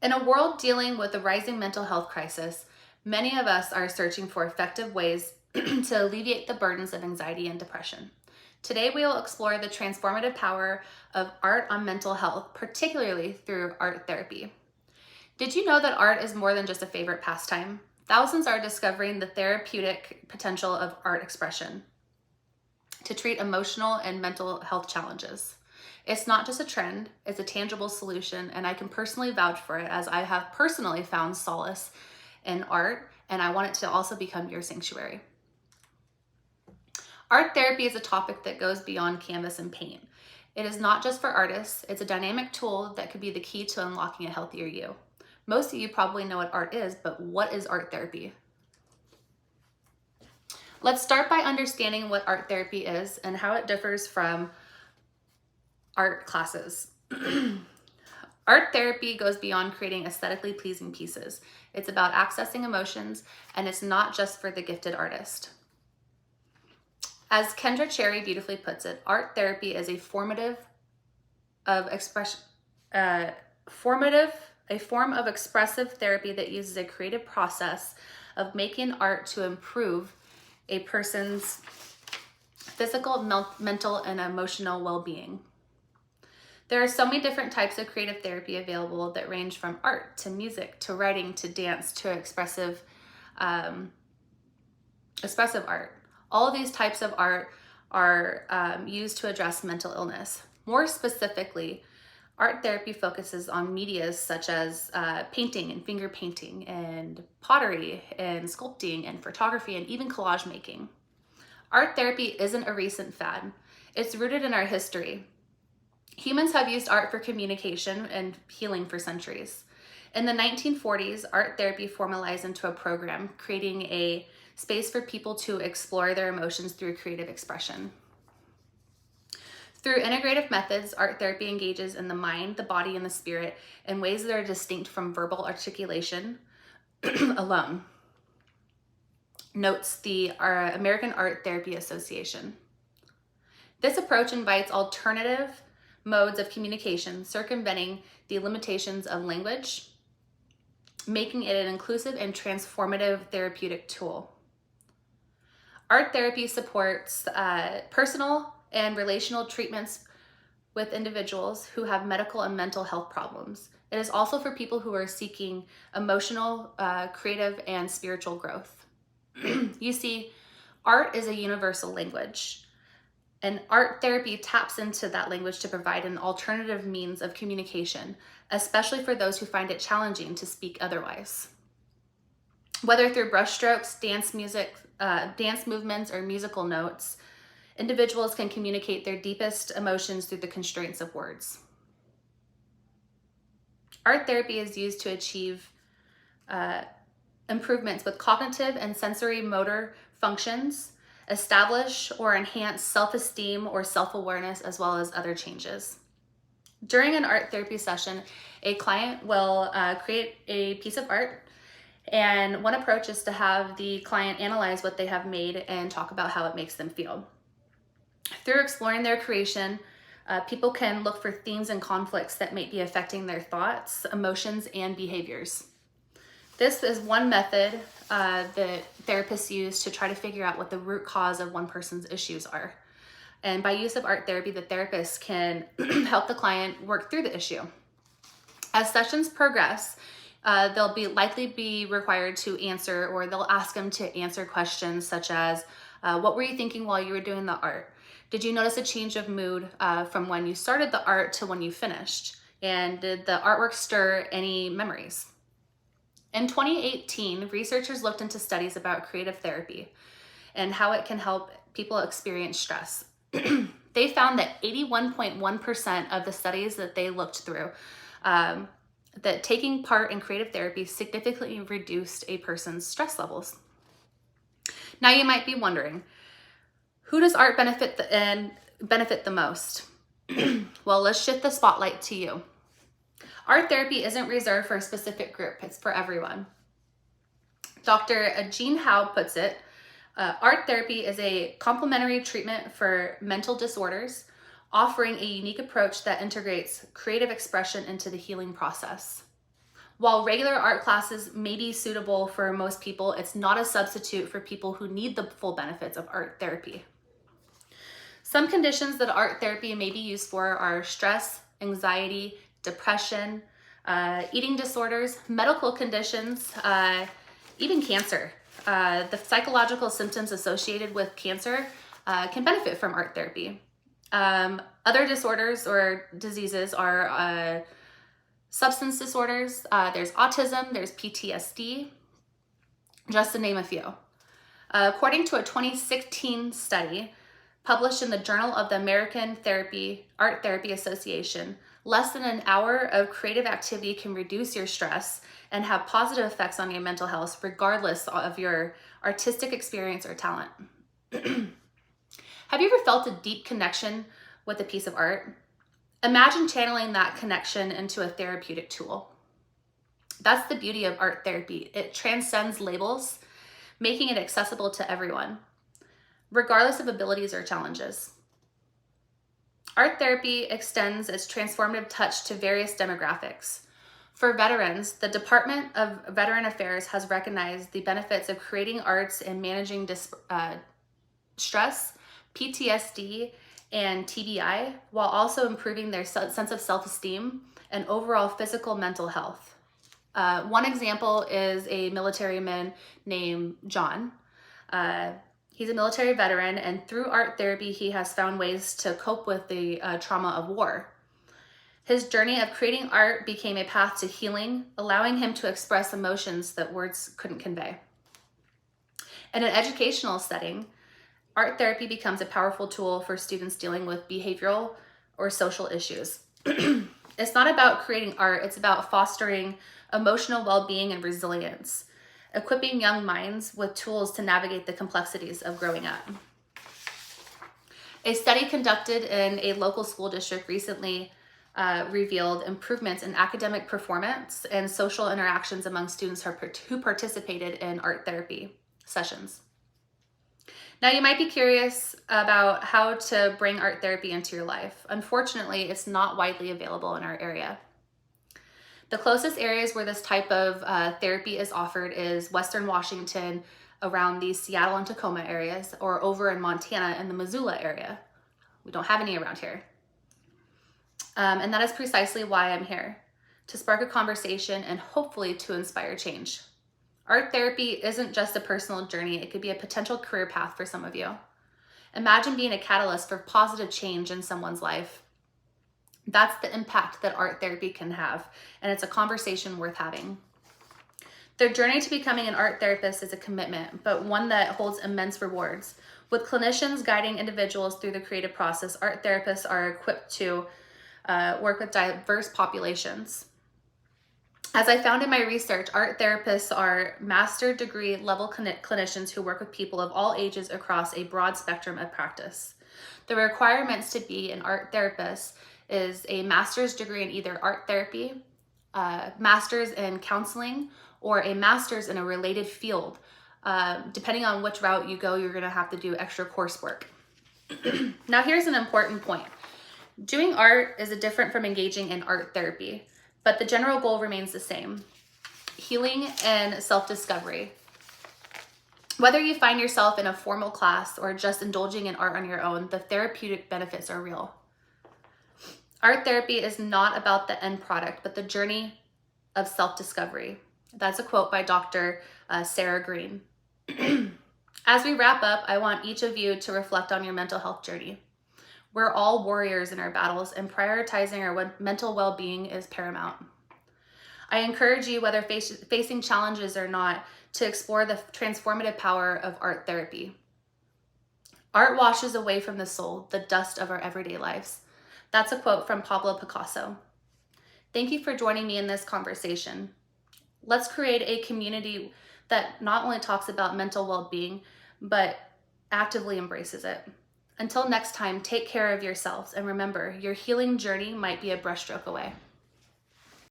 In a world dealing with a rising mental health crisis, many of us are searching for effective ways to alleviate the burdens of anxiety and depression. Today, we will explore the transformative power of art on mental health, particularly through art therapy. Did you know that art is more than just a favorite pastime? Thousands are discovering the therapeutic potential of art expression to treat emotional and mental health challenges. It's not just a trend, it's a tangible solution, and I can personally vouch for it as I have personally found solace in art, and I want it to also become your sanctuary. Art therapy is a topic that goes beyond canvas and paint. It is not just for artists, it's a dynamic tool that could be the key to unlocking a healthier you. Most of you probably know what art is, but what is art therapy? Let's start by understanding what art therapy is and how it differs from art classes. Art therapy goes beyond creating aesthetically pleasing pieces. It's about accessing emotions, and it's not just for the gifted artist. As Kendra Cherry beautifully puts it, art therapy is a form of expressive therapy that uses a creative process of making art to improve a person's physical, mental, and emotional well-being. There are so many different types of creative therapy available that range from art to music to writing to dance to expressive art. All of these types of art are used to address mental illness. More specifically, art therapy focuses on medias such as painting and finger painting and pottery and sculpting and photography and even collage making. Art therapy isn't a recent fad. It's rooted in our history. Humans have used art for communication and healing for centuries. In the 1940s, art therapy formalized into a program, creating a space for people to explore their emotions through creative expression. Through integrative methods, art therapy engages in the mind, the body, and the spirit in ways that are distinct from verbal articulation alone, notes the American Art Therapy Association. This approach invites alternative modes of communication, circumventing the limitations of language, making it an inclusive and transformative therapeutic tool. Art therapy supports personal and relational treatments with individuals who have medical and mental health problems. It is also for people who are seeking emotional, creative, and spiritual growth. You see, art is a universal language, and art therapy taps into that language to provide an alternative means of communication, especially for those who find it challenging to speak otherwise. Whether through brushstrokes, dance movements, or musical notes, individuals can communicate their deepest emotions through the constraints of words. Art therapy is used to achieve improvements with cognitive and sensory motor functions, establish or enhance self-esteem or self-awareness, as well as other changes. During an art therapy session, a client will create a piece of art, and one approach is to have the client analyze what they have made and talk about how it makes them feel. Through exploring their creation, people can look for themes and conflicts that might be affecting their thoughts, emotions, and behaviors. This is one method that therapists use to try to figure out what the root cause of one person's issues are. And by use of art therapy, the therapist can help the client work through the issue. As sessions progress, they'll likely be required to answer, or they'll ask them to answer questions such as, what were you thinking while you were doing the art? Did you notice a change of mood from when you started the art to when you finished? And did the artwork stir any memories? In 2018, researchers looked into studies about creative therapy and how it can help people experience stress. They found that 81.1% of the studies that they looked through, that taking part in creative therapy significantly reduced a person's stress levels. Now you might be wondering, who does art benefit the most? Well, let's shift the spotlight to you. Art therapy isn't reserved for a specific group, it's for everyone. Dr. Jean Howe puts it, art therapy is a complementary treatment for mental disorders, offering a unique approach that integrates creative expression into the healing process. While regular art classes may be suitable for most people, it's not a substitute for people who need the full benefits of art therapy. Some conditions that art therapy may be used for are stress, anxiety, depression, eating disorders, medical conditions, even cancer. The psychological symptoms associated with cancer can benefit from art therapy. Other disorders or diseases are substance disorders, there's autism, there's PTSD, just to name a few. According to a 2016 study published in the Journal of the American Art Therapy Association, less than an hour of creative activity can reduce your stress and have positive effects on your mental health, regardless of your artistic experience or talent. Have you ever felt a deep connection with a piece of art? Imagine channeling that connection into a therapeutic tool. That's the beauty of art therapy. It transcends labels, making it accessible to everyone, regardless of abilities or challenges. Art therapy extends its transformative touch to various demographics. For veterans, the Department of Veteran Affairs has recognized the benefits of creating arts and managing stress, PTSD, and TBI, while also improving their sense of self-esteem and overall physical mental health. One example is a military man named John. He's a military veteran, and through art therapy, he has found ways to cope with the trauma of war. His journey of creating art became a path to healing, allowing him to express emotions that words couldn't convey. In an educational setting, art therapy becomes a powerful tool for students dealing with behavioral or social issues. It's not about creating art, it's about fostering emotional well-being and resilience, equipping young minds with tools to navigate the complexities of growing up. A study conducted in a local school district recently revealed improvements in academic performance and social interactions among students who participated in art therapy sessions. Now, you might be curious about how to bring art therapy into your life. Unfortunately, it's not widely available in our area. The closest areas where this type of therapy is offered is Western Washington, around the Seattle and Tacoma areas, or over in Montana in the Missoula area. We don't have any around here. And that is precisely why I'm here, to spark a conversation and hopefully to inspire change. Art therapy isn't just a personal journey, it could be a potential career path for some of you. Imagine being a catalyst for positive change in someone's life. That's the impact that art therapy can have, and it's a conversation worth having. Their journey to becoming an art therapist is a commitment, but one that holds immense rewards. With clinicians guiding individuals through the creative process, art therapists are equipped to work with diverse populations. As I found in my research, art therapists are master degree level clinicians who work with people of all ages across a broad spectrum of practice. The requirements to be an art therapist is a master's degree in either art therapy, master's in counseling, or a master's in a related field. Depending on which route you go, you're gonna have to do extra coursework. Now, here's an important point. Doing art is different from engaging in art therapy, but the general goal remains the same: healing and self-discovery. Whether you find yourself in a formal class or just indulging in art on your own, the therapeutic benefits are real. Art therapy is not about the end product, but the journey of self-discovery. That's a quote by Dr. Sarah Green. As we wrap up, I want each of you to reflect on your mental health journey. We're all warriors in our battles, and prioritizing our mental well-being is paramount. I encourage you, whether facing challenges or not, to explore the transformative power of art therapy. Art washes away from the soul the dust of our everyday lives. That's a quote from Pablo Picasso. Thank you for joining me in this conversation. Let's create a community that not only talks about mental well-being, but actively embraces it. Until next time, take care of yourselves, and remember, your healing journey might be a brushstroke away.